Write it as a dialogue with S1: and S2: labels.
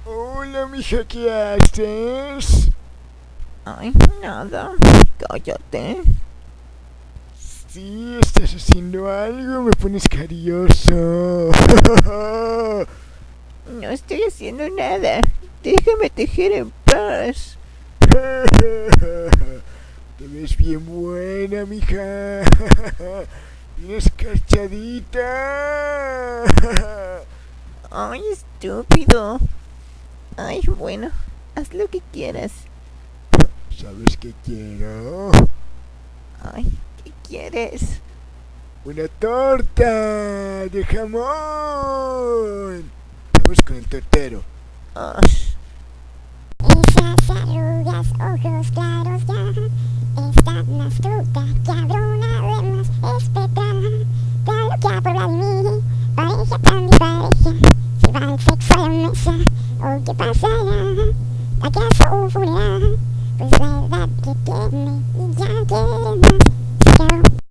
S1: Hola, mija, ¿qué haces?
S2: Ay, nada. Cállate.
S1: Sí, estás haciendo algo, me pones carioso.
S2: No estoy haciendo nada. Déjame tejer en paz.
S1: Te ves bien buena, mija. Bien escarchadita.
S2: Ay, estúpido. Ay, bueno, haz lo que quieras.
S1: ¿Sabes qué quiero?
S2: Ay, ¿qué quieres?
S1: Una torta de jamón. Vamos con el tortero.
S2: Ay,
S3: Esas arrugas, ojos claros ya están astuta, cabrona, además espectral. Claro que a probar mi pareja tan dispareja. Si va el sexo a la mesa, ¿o qué pasará? ¿Acaso un funeral? Pues la edad que tiene y ya quiere más. Se acabó.